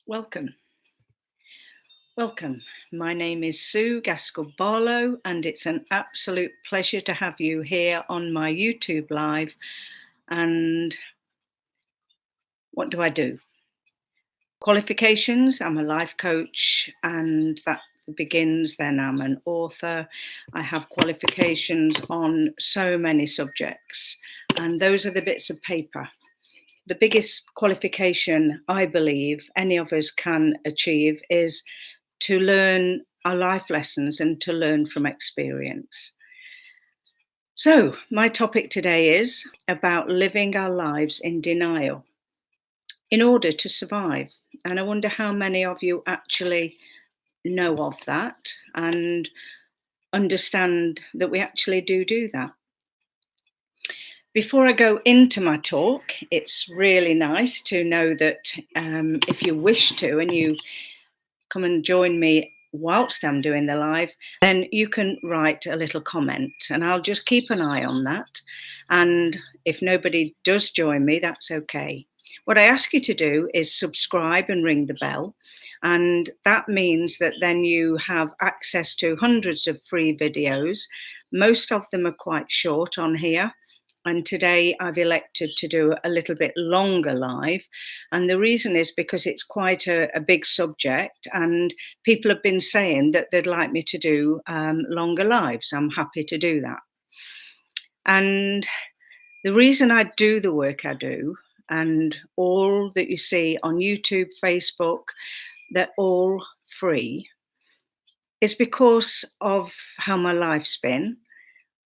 Welcome. Welcome. My name is Sue Gaskell Barlow, and it's an absolute pleasure to have you here on my YouTube Live. And what do I do? Qualifications, I'm a life coach, and that begins. Then I'm an author. I have qualifications on so many subjects, and those are the bits of paper. The biggest qualification I believe any of us can achieve is to learn our life lessons and to learn from experience. So, my topic today is about living our lives in denial in order to survive. And I wonder how many of you actually know of that and understand that we actually do that. Before I go into my talk, it's really nice to know that if you wish to and you come and join me whilst I'm doing the live, then you can write a little comment and I'll just keep an eye on that. And if nobody does join me, that's okay. What I ask you to do is subscribe and ring the bell. And that means that then you have access to hundreds of free videos. Most of them are quite short on here. And today I've elected to do a little bit longer live. And the reason is because it's quite a big subject and people have been saying that they'd like me to do longer lives. I'm happy to do that. And the reason I do the work I do, and all that you see on YouTube, Facebook, they're all free, is because of how my life's been,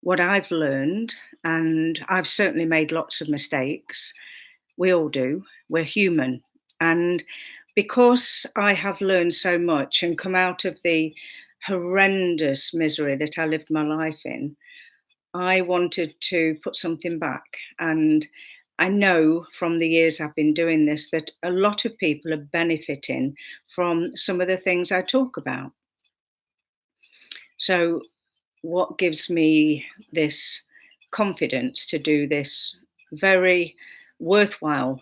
what I've learned, and I've certainly made lots of mistakes. We all do. We're human. And because I have learned so much and come out of the horrendous misery that I lived my life in, I wanted to put something back. And I know from the years I've been doing this that a lot of people are benefiting from some of the things I talk about. So, what gives me this confidence to do this very worthwhile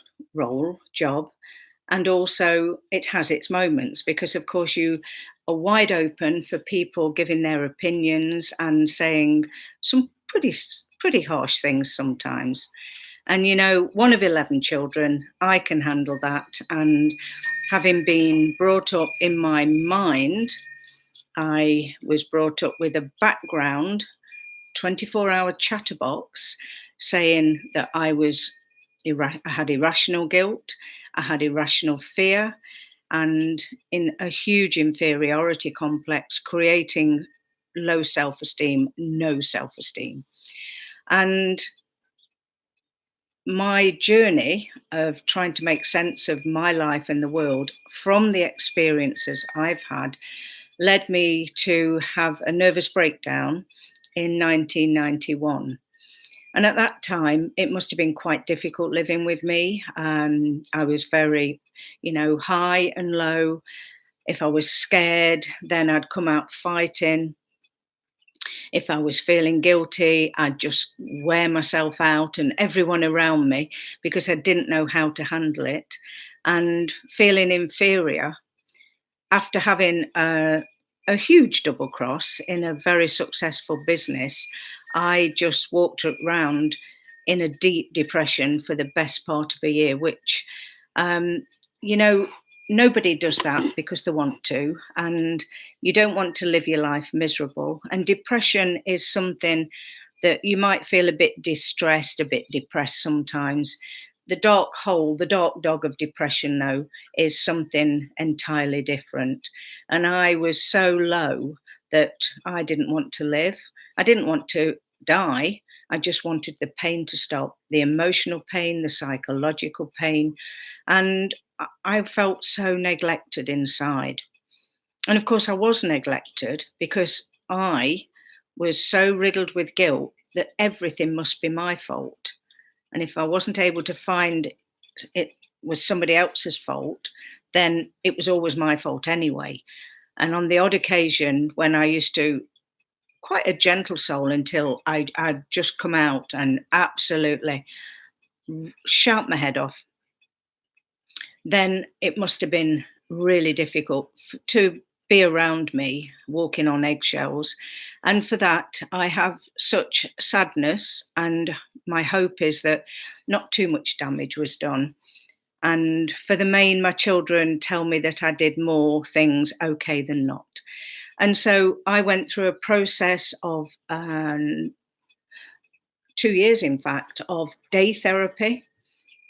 job? And also, it has its moments because, of course, you are wide open for people giving their opinions and saying some pretty harsh things sometimes. And one of 11 children, I can handle that. And having been brought up in my mind, I was brought up with a background 24-hour chatterbox saying that I had irrational guilt, I had irrational fear, and in a huge inferiority complex, creating low self-esteem, no self-esteem. And my journey of trying to make sense of my life and the world from the experiences I've had led me to have a nervous breakdown in 1991. And at that time, it must have been quite difficult living with me. I was very, high and low. If I was scared, then I'd come out fighting. If I was feeling guilty, I'd just wear myself out and everyone around me because I didn't know how to handle it. And feeling inferior after having a huge double cross in a very successful business, I just walked around in a deep depression for the best part of a year, which, you know, nobody does that because they want to, and you don't want to live your life miserable. And depression is something that you might feel a bit distressed, a bit depressed sometimes. The dark hole, the dark dog of depression, though, is something entirely different. And I was so low that I didn't want to live. I didn't want to die. I just wanted the pain to stop, the emotional pain, the psychological pain. And I felt so neglected inside. And of course, I was neglected because I was so riddled with guilt that everything must be my fault. And if I wasn't able to find it was somebody else's fault, then it was always my fault anyway. And on the odd occasion when I used to, quite a gentle soul until I'd just come out and absolutely shout my head off, then it must have been really difficult to be around me, walking on eggshells. And for that, I have such sadness. And my hope is that not too much damage was done. And for the main, my children tell me that I did more things okay than not. And so I went through a process of 2 years, in fact, of day therapy,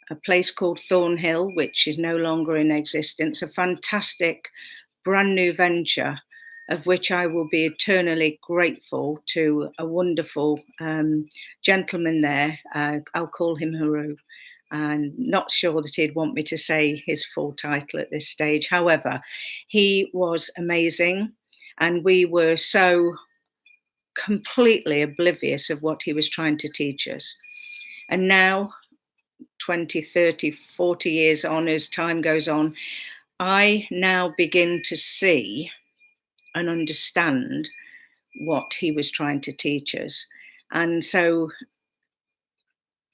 a place called Thornhill, which is no longer in existence, a fantastic brand new venture of which I will be eternally grateful to a wonderful gentleman there. I'll call him Haru. And not sure that he'd want me to say his full title at this stage. However, he was amazing, and we were so completely oblivious of what he was trying to teach us. And now, 20, 30, 40 years on, as time goes on, I now begin to see and understand what he was trying to teach us. And so,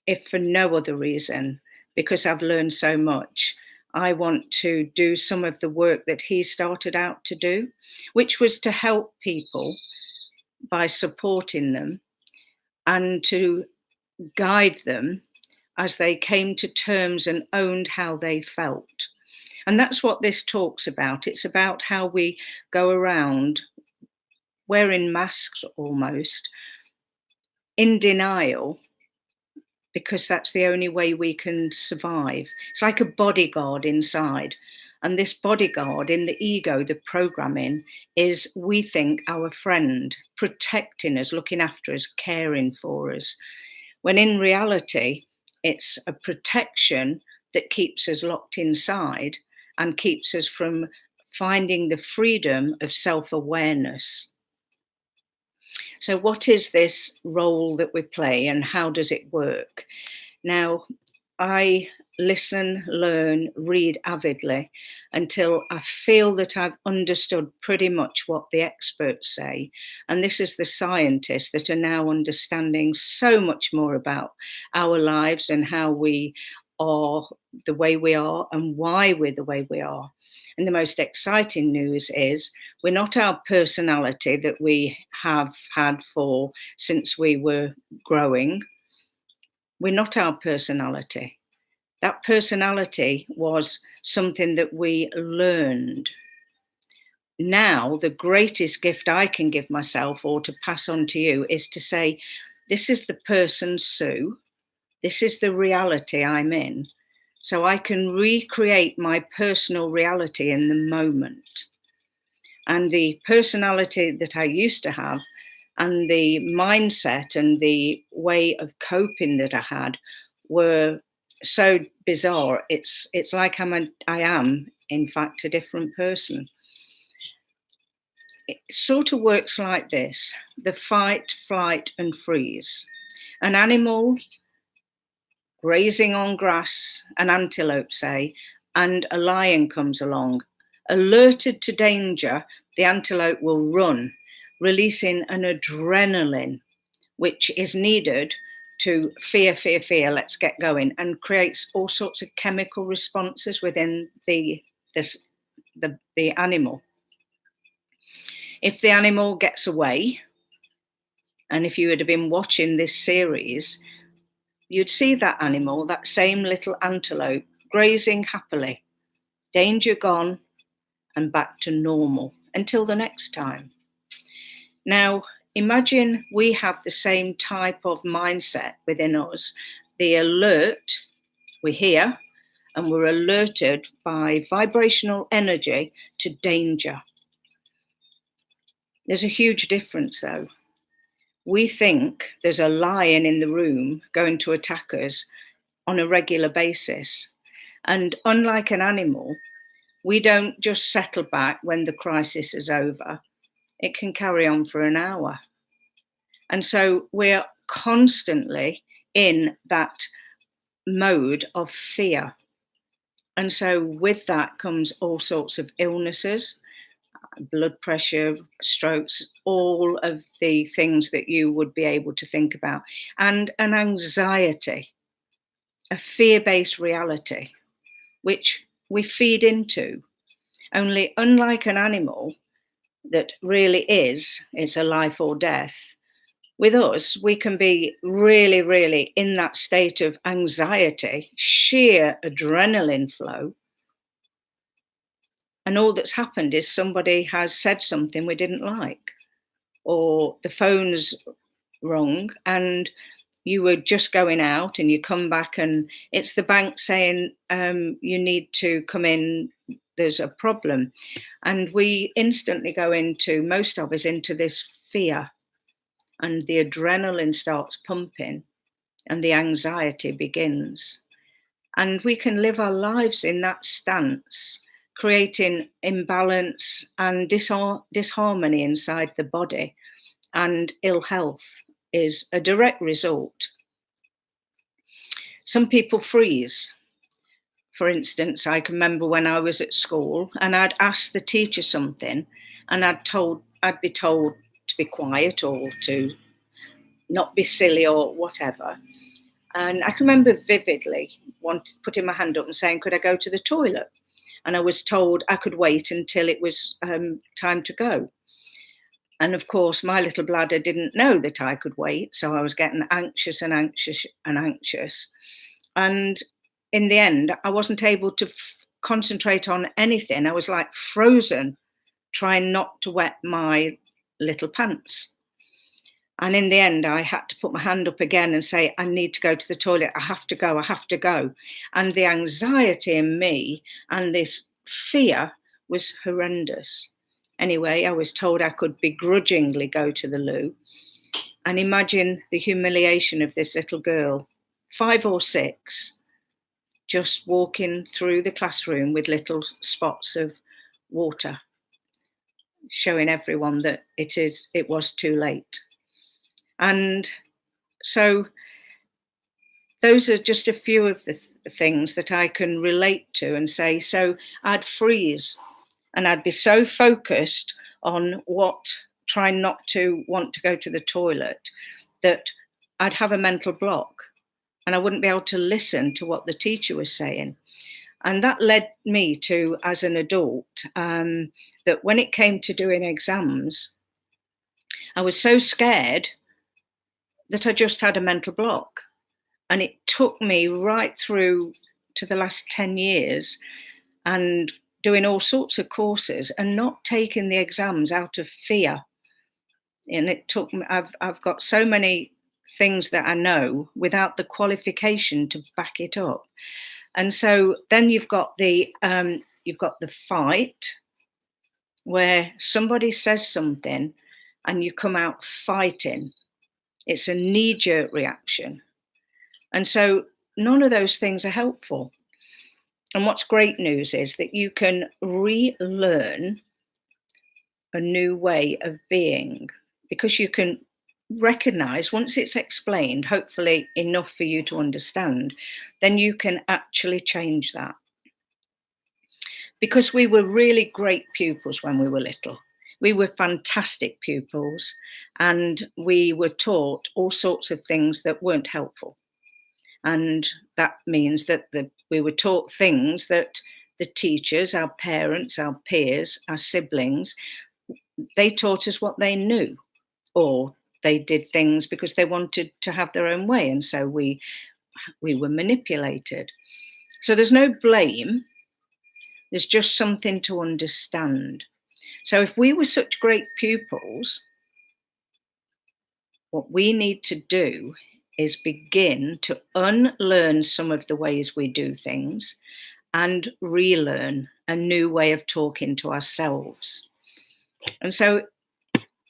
if for no other reason, because I've learned so much, I want to do some of the work that he started out to do, which was to help people by supporting them and to guide them as they came to terms and owned how they felt. And that's what this talks about. It's about how we go around wearing masks almost, in denial, because that's the only way we can survive. It's like a bodyguard inside. And this bodyguard in the ego, the programming, is, we think, our friend, protecting us, looking after us, caring for us. When in reality, it's a protection that keeps us locked inside and keeps us from finding the freedom of self-awareness. So what is this role that we play and how does it work? Now, I listen, learn, read avidly until I feel that I've understood pretty much what the experts say. And this is the scientists that are now understanding so much more about our lives and how we are the way we are and why we're the way we are. And the most exciting news is we're not our personality that we have had for since we were growing. We're not our personality. That personality was something that we learned. Now, the greatest gift I can give myself or to pass on to you is to say, this is the person Sue. This is the reality I'm in. So I can recreate my personal reality in the moment. And the personality that I used to have and the mindset and the way of coping that I had were so bizarre. It's like I am, in fact, a different person. It sort of works like this: the fight, flight, and freeze. An animal grazing on grass, an antelope, say, and a lion comes along. Alerted to danger, the antelope will run, releasing an adrenaline, which is needed to fear, let's get going, and creates all sorts of chemical responses within the animal. If the animal gets away, and if you had been watching this series, you'd see that animal, that same little antelope, grazing happily, danger gone, and back to normal until the next time. Now, imagine we have the same type of mindset within us. The alert, we're here, and we're alerted by vibrational energy to danger. There's a huge difference, though. We think there's a lion in the room going to attack us on a regular basis. And unlike an animal, we don't just settle back when the crisis is over. It can carry on for an hour. And so we're constantly in that mode of fear. And so with that comes all sorts of illnesses, blood pressure, strokes, all of the things that you would be able to think about, and an anxiety, a fear-based reality, which we feed into. Only, unlike an animal that really is, it's a life or death, with us, we can be really, really in that state of anxiety, sheer adrenaline flow. And all that's happened is somebody has said something we didn't like, or the phone's wrong, and you were just going out and you come back and it's the bank saying, you need to come in, there's a problem. And we instantly go into, most of us, into this fear, and the adrenaline starts pumping and the anxiety begins. And we can live our lives in that stance, creating imbalance and disharmony inside the body, and ill health is a direct result. Some people freeze. For instance, I can remember when I was at school and I'd asked the teacher something, and I'd be told to be quiet or to not be silly or whatever. And I can remember vividly putting my hand up and saying, could I go to the toilet? And I was told I could wait until it was time to go. And of course, my little bladder didn't know that I could wait. So I was getting anxious and anxious and anxious. And in the end, I wasn't able to concentrate on anything. I was like frozen, trying not to wet my little pants. And in the end, I had to put my hand up again and say, I need to go to the toilet. I have to go. I have to go. And the anxiety in me and this fear was horrendous. Anyway, I was told I could begrudgingly go to the loo. And imagine the humiliation of this little girl, 5 or 6, just walking through the classroom with little spots of water, showing everyone that it was too late. And so those are just a few of the things that I can relate to and say, so I'd freeze and I'd be so focused on trying not to want to go to the toilet, that I'd have a mental block and I wouldn't be able to listen to what the teacher was saying. And that led me to, as an adult, that when it came to doing exams, I was so scared that I just had a mental block. And it took me right through to the last 10 years and doing all sorts of courses and not taking the exams out of fear. And it took me, I've got so many things that I know without the qualification to back it up. And so then you've got the fight, where somebody says something and you come out fighting. It's a knee-jerk reaction. And so none of those things are helpful. And what's great news is that you can relearn a new way of being, because you can recognize, once it's explained, hopefully enough for you to understand, then you can actually change that. Because we were really great pupils when we were little. We were fantastic pupils, and we were taught all sorts of things that weren't helpful. And that means that we were taught things that the teachers, our parents, our peers, our siblings, they taught us what they knew, or they did things because they wanted to have their own way. And so we were manipulated. So there's no blame. There's just something to understand. So if we were such great pupils, what we need to do is begin to unlearn some of the ways we do things and relearn a new way of talking to ourselves. And so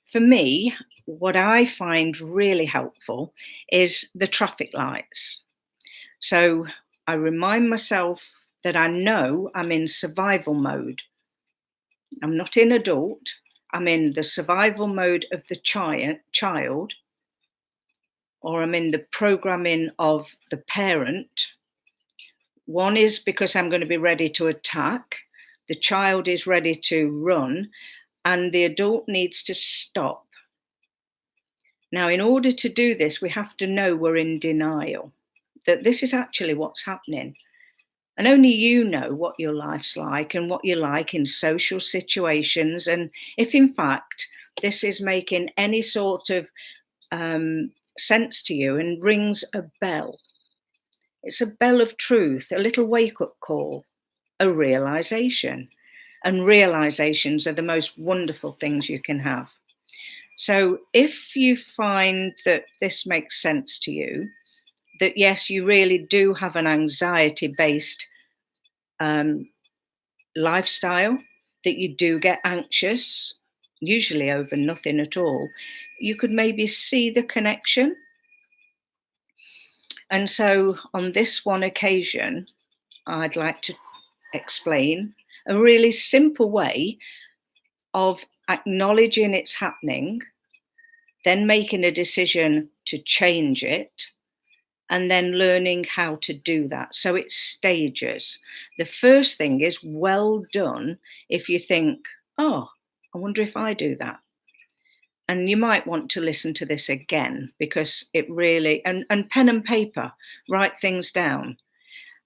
for me, what I find really helpful is the traffic lights. So I remind myself that I know I'm in survival mode. I'm not in adult. I'm in the survival mode of the child, or I'm in the programming of the parent. One is because I'm going to be ready to attack. The child is ready to run, and the adult needs to stop. Now, in order to do this, we have to know we're in denial, that this is actually what's happening. And only you know what your life's like and what you're like in social situations. And if in fact this is making any sort of sense to you and rings a bell, it's a bell of truth, a little wake up call, a realization. And realizations are the most wonderful things you can have. So if you find that this makes sense to you, that yes, you really do have an anxiety based lifestyle, that you do get anxious, usually over nothing at all, you could maybe see the connection. And so on this one occasion, I'd like to explain a really simple way of acknowledging it's happening, then making a decision to change it, and then learning how to do that. So it's stages. The first thing is well done if you think, oh, I wonder if I do that. And you might want to listen to this again because it really, and pen and paper, write things down.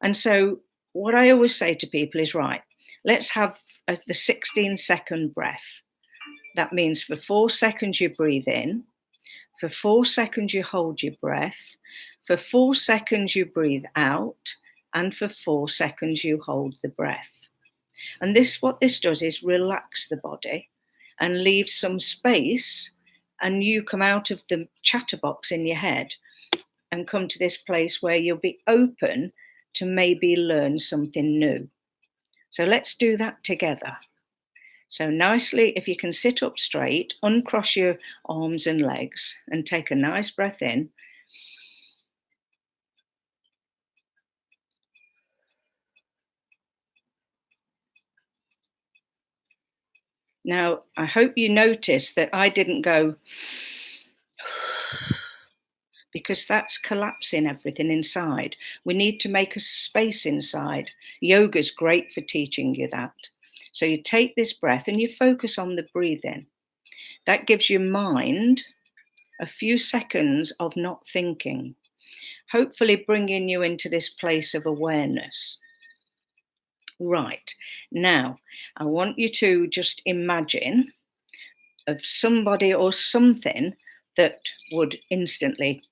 And so what I always say to people is, right, let's have the 16-second breath. That means for 4 seconds you breathe in, for 4 seconds you hold your breath, for 4 seconds you breathe out, and for 4 seconds you hold the breath. And what this does is relax the body and leave some space, and you come out of the chatterbox in your head and come to this place where you'll be open to maybe learn something new. So let's do that together. So nicely, if you can sit up straight, uncross your arms and legs and take a nice breath in. Now, I hope you notice that I didn't go because that's collapsing everything inside. We need to make a space inside. Yoga's great for teaching you that. So you take this breath and you focus on the breathing. That gives your mind a few seconds of not thinking, hopefully bringing you into this place of awareness. Right, now I want you to just imagine of somebody or something that would instantly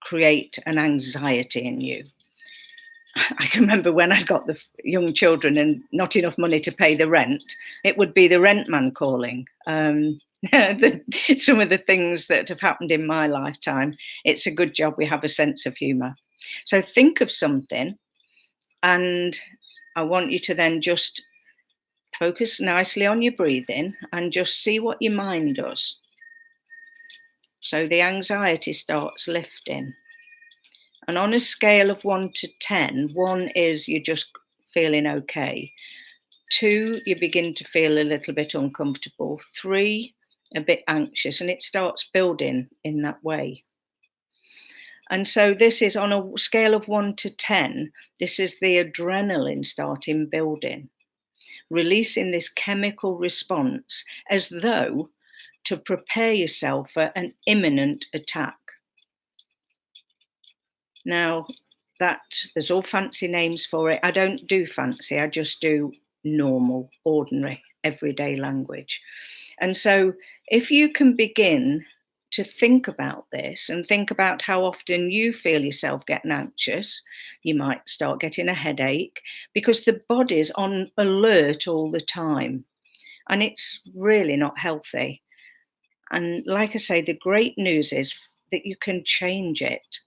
create an anxiety in you. I can remember when I got the young children and not enough money to pay the rent, it would be the rent man calling. Some of the things that have happened in my lifetime, it's a good job we have a sense of humour. So think of something, and I want you to then just focus nicely on your breathing and just see what your mind does. So the anxiety starts lifting. And on a scale of 1 to 10, 1 is you're just feeling okay. 2, you begin to feel a little bit uncomfortable. 3, a bit anxious, and it starts building in that way. And so this is on a scale of 1 to 10, this is the adrenaline starting building, releasing this chemical response as though to prepare yourself for an imminent attack. Now, there's all fancy names for it. I don't do fancy, I just do normal, ordinary, everyday language. And so if you can begin to think about this and think about how often you feel yourself getting anxious, you might start getting a headache because the body's on alert all the time. And it's really not healthy. And like I say, the great news is that you can change it.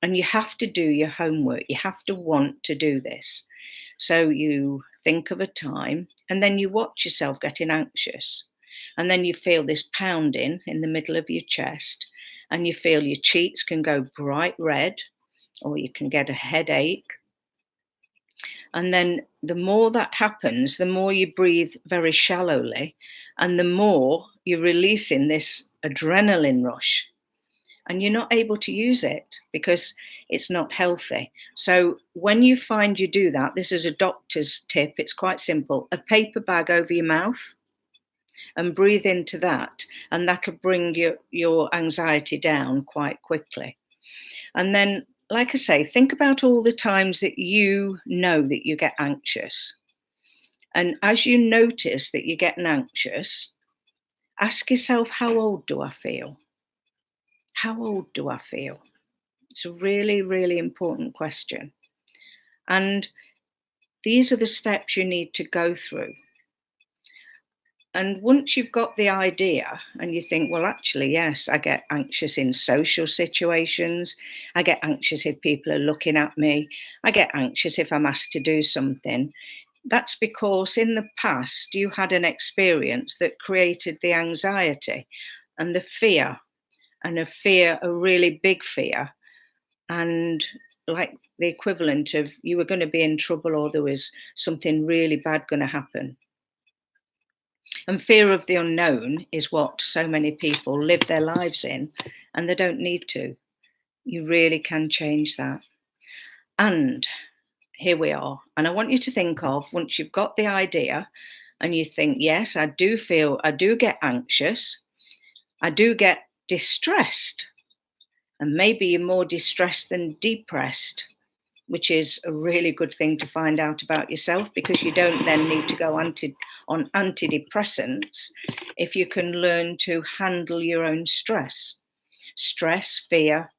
And you have to do your homework. You have to want to do this. So you think of a time and then you watch yourself getting anxious. And then you feel this pounding in the middle of your chest and you feel your cheeks can go bright red or you can get a headache. And then the more that happens, the more you breathe very shallowly and the more you're releasing this adrenaline rush. And you're not able to use it because it's not healthy. So when you find you do that, this is a doctor's tip, it's quite simple, a paper bag over your mouth and breathe into that, and that'll bring your anxiety down quite quickly. And then like I say, think about all the times that you know that you get anxious. And as you notice that you're getting anxious, ask yourself, how old do I feel? How old do I feel? It's a really, really important question. And these are the steps you need to go through. And once you've got the idea and you think, well, actually, yes, I get anxious in social situations. I get anxious if people are looking at me. I get anxious if I'm asked to do something. That's because in the past you had an experience that created the anxiety and the fear, and a really big fear. And like the equivalent of you were going to be in trouble or there was something really bad going to happen. And fear of the unknown is what so many people live their lives in, and they don't need to. You really can change that. And here we are. And I want you to think of, once you've got the idea and you think, yes, I do get anxious, I do get distressed, and maybe you're more distressed than depressed, which is a really good thing to find out about yourself, because you don't then need to go on antidepressants if you can learn to handle your own stress. Stress, fear,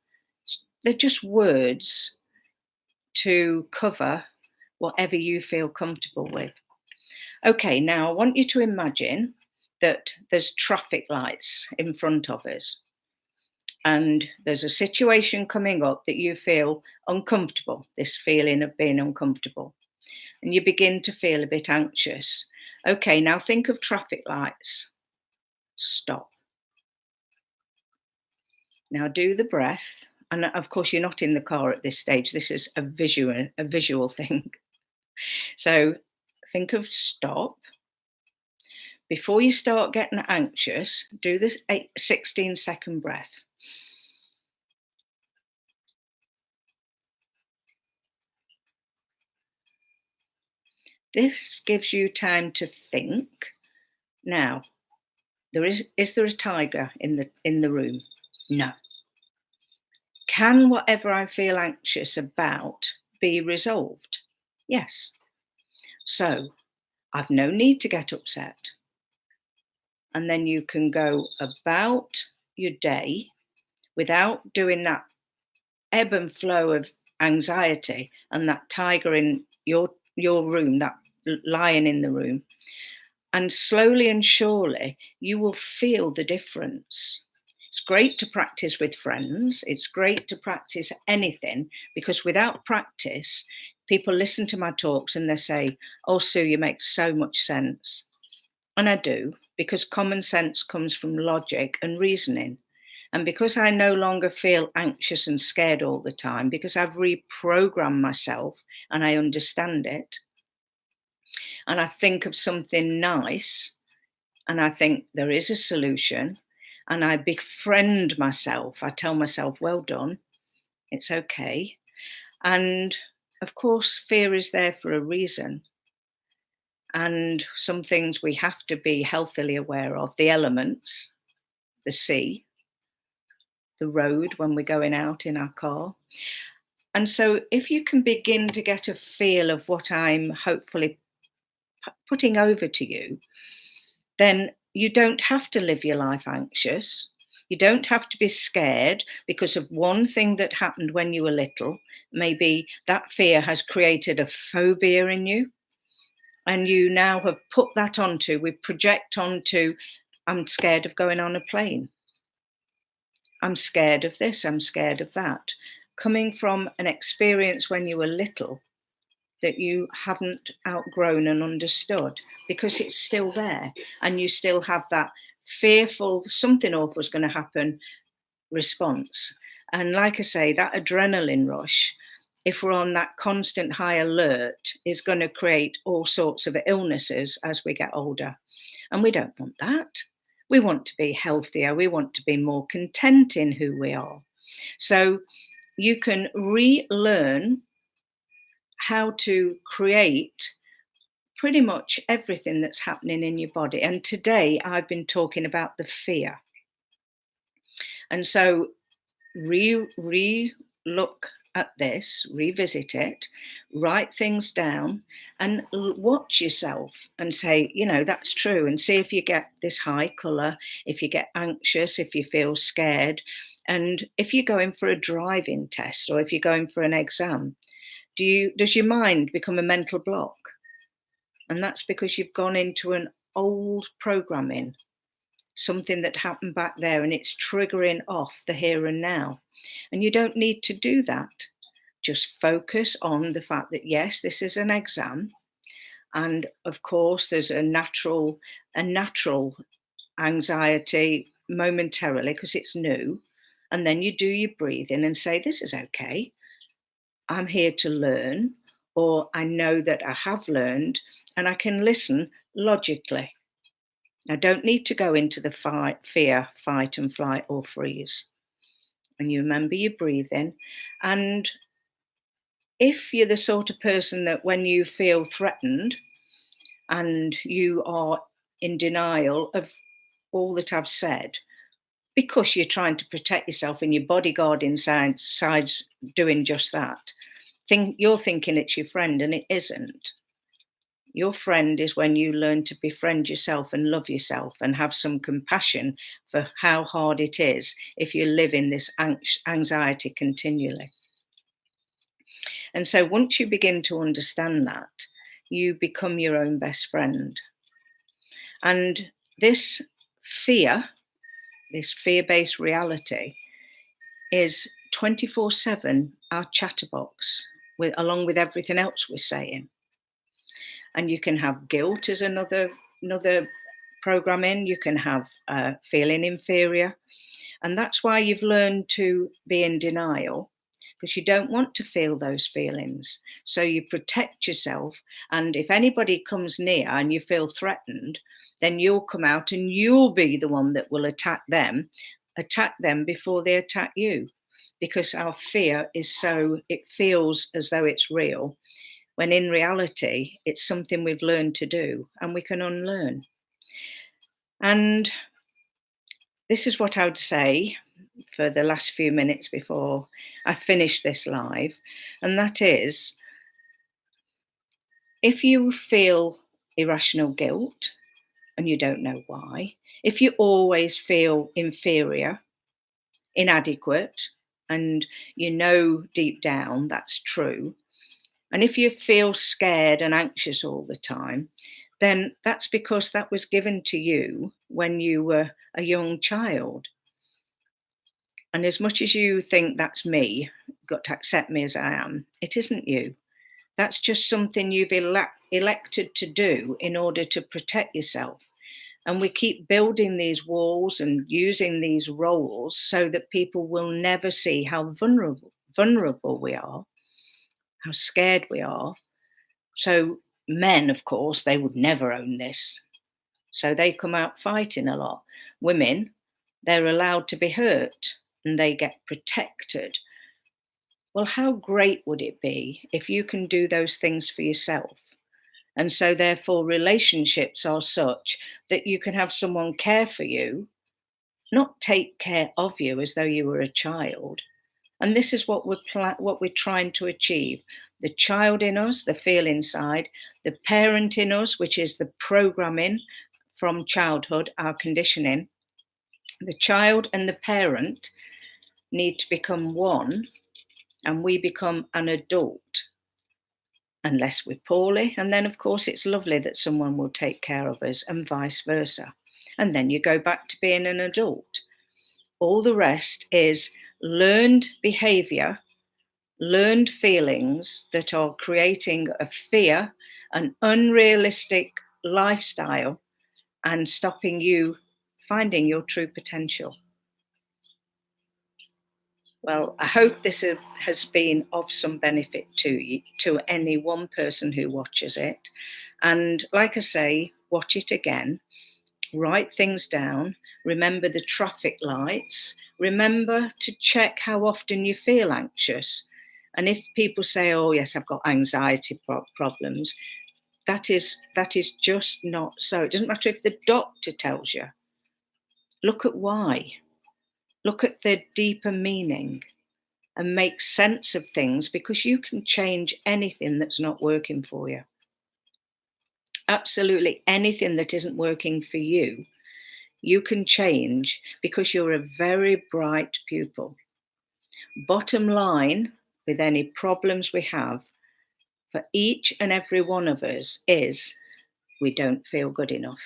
they're just words to cover whatever you feel comfortable with. Okay, now I want you to imagine that there's traffic lights in front of us, and there's a situation coming up that you feel uncomfortable, this feeling of being uncomfortable, and you begin to feel a bit anxious. Okay, now think of traffic lights. Stop. Now do the breath. And of course, you're not in the car at this stage. This is a visual thing. So think of stop. Before you start getting anxious, do this 16-second breath. This gives you time to think. Now, is there a tiger in the room? No. Can whatever I feel anxious about be resolved? Yes. So I've no need to get upset. And then you can go about your day without doing that ebb and flow of anxiety and that tiger in your room, that lion in the room. And slowly and surely, you will feel the difference. It's great to practice with friends. It's great to practice anything, because without practice, people listen to my talks and they say, oh, Sue, you make so much sense. And I do, because common sense comes from logic and reasoning. And because I no longer feel anxious and scared all the time, because I've reprogrammed myself and I understand it, and I think of something nice, and I think there is a solution, and I befriend myself. I tell myself, well done, it's okay. And of course, fear is there for a reason. And some things we have to be healthily aware of: the elements, the sea, the road when we're going out in our car. And so, if you can begin to get a feel of what I'm hopefully putting over to you, then you don't have to live your life anxious. You don't have to be scared because of one thing that happened when you were little. Maybe that fear has created a phobia in you, and you now have put that onto, we project onto, I'm scared of going on a plane. I'm scared of this, I'm scared of that. Coming from an experience when you were little that you haven't outgrown and understood, because it's still there and you still have that fearful, something awful is going to happen response. And like I say, that adrenaline rush, if we're on that constant high alert, is going to create all sorts of illnesses as we get older. And we don't want that. We want to be healthier. We want to be more content in who we are. So you can relearn how to create pretty much everything that's happening in your body. And today I've been talking about the fear. And so look at this, revisit it, write things down, and watch yourself and say, that's true, and see if you get this high colour, if you get anxious, if you feel scared. And if you're going for a driving test or if you're going for an exam, does your mind become a mental block? And that's because you've gone into an old programming, something that happened back there, and it's triggering off the here and now. And you don't need to do that. Just focus on the fact that, yes, this is an exam. And of course, there's a natural anxiety momentarily because it's new. And then you do your breathing and say, this is okay. I'm here to learn, or I know that I have learned, and I can listen logically. I don't need to go into the fear, fight and flight or freeze. And you remember your breathing. And if you're the sort of person that when you feel threatened and you are in denial of all that I've said, because you're trying to protect yourself and your bodyguard inside's doing just that, you're thinking it's your friend, and it isn't. Your friend is when you learn to befriend yourself and love yourself and have some compassion for how hard it is if you live in this anxiety continually. And so once you begin to understand that, you become your own best friend. And this fear-based reality is 24/7 our chatterbox, along with everything else we're saying. And you can have guilt as another programming. You can have feeling inferior. And that's why you've learned to be in denial, because you don't want to feel those feelings. So you protect yourself. And if anybody comes near and you feel threatened, then you'll come out and you'll be the one that will attack them before they attack you. Because our fear it feels as though it's real, when in reality, it's something we've learned to do and we can unlearn. And this is what I would say for the last few minutes before I finish this live. And that is, if you feel irrational guilt and you don't know why, if you always feel inferior, inadequate, and deep down that's true, and if you feel scared and anxious all the time, then that's because that was given to you when you were a young child. And as much as you think that's me, got to accept me as I am, it isn't you. That's just something you've elected to do in order to protect yourself. And we keep building these walls and using these roles so that people will never see how vulnerable we are, how scared we are. So men, of course, they would never own this. So they come out fighting a lot. Women, they're allowed to be hurt and they get protected. Well, how great would it be if you can do those things for yourself? And so therefore relationships are such that you can have someone care for you, not take care of you as though you were a child. And this is what we're trying to achieve. The child in us, the feel inside, the parent in us, which is the programming from childhood, our conditioning. The child and the parent need to become one, and we become an adult, unless we're poorly. And then, of course, it's lovely that someone will take care of us, and vice versa. And then you go back to being an adult. All the rest is learned behavior, learned feelings that are creating a fear, an unrealistic lifestyle, and stopping you finding your true potential. Well, I hope this has been of some benefit to any one person who watches it. And like I say, watch it again, write things down, remember the traffic lights, remember to check how often you feel anxious. And if people say, oh, yes, I've got anxiety problems, that is just not so. It doesn't matter if the doctor tells you. Look at why. Look at the deeper meaning. and make sense of things, because you can change anything that's not working for you. Absolutely anything that isn't working for you, you can change, because you're a very bright pupil. Bottom line, with any problems we have, for each and every one of us, is we don't feel good enough.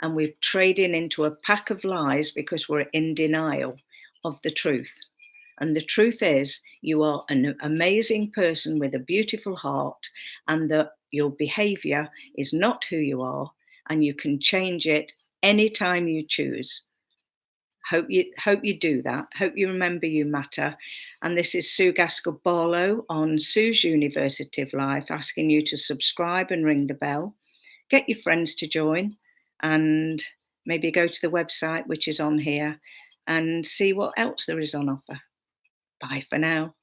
And we're trading into a pack of lies because we're in denial of the truth. And the truth is, you are an amazing person with a beautiful heart, and that your behavior is not who you are, and you can change it anytime you choose. Hope you do that. Hope you remember you matter. And this is Sue Gaskell Barlow on Sue's University of Life, asking you to subscribe and ring the bell. Get your friends to join, and maybe go to the website, which is on here, and see what else there is on offer. Bye for now.